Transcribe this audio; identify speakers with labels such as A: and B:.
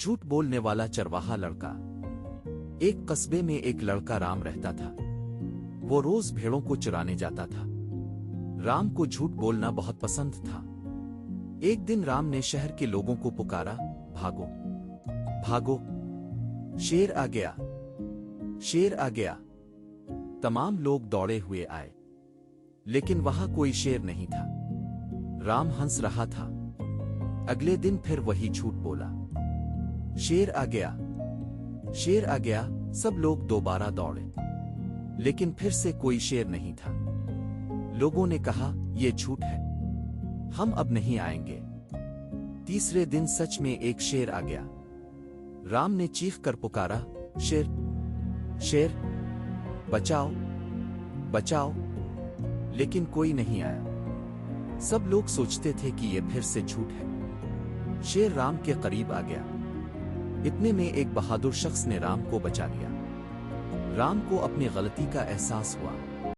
A: झूठ बोलने वाला चरवाहा लड़का। एक कस्बे में एक लड़का राम रहता था। वो रोज भेड़ों को चराने जाता था। राम को झूठ बोलना बहुत पसंद था। एक दिन राम ने शहर के लोगों को पुकारा, भागो भागो, शेर आ गया, शेर आ गया। तमाम लोग दौड़े हुए आए, लेकिन वहां कोई शेर नहीं था। राम हंस रहा था। अगले दिन फिर वही झूठ बोला, शेर आ गया, शेर आ गया। सब लोग दोबारा दौड़े, लेकिन फिर से कोई शेर नहीं था। लोगों ने कहा, यह झूठ है, हम अब नहीं आएंगे। तीसरे दिन सच में एक शेर आ गया। राम ने चीख कर पुकारा, शेर, शेर, बचाओ, बचाओ। लेकिन कोई नहीं आया। सब लोग सोचते थे कि यह फिर से झूठ है। शेर राम के करीब आ गया। इतने में एक बहादुर शख्स ने राम को बचा लिया। राम को अपनी गलती का एहसास हुआ।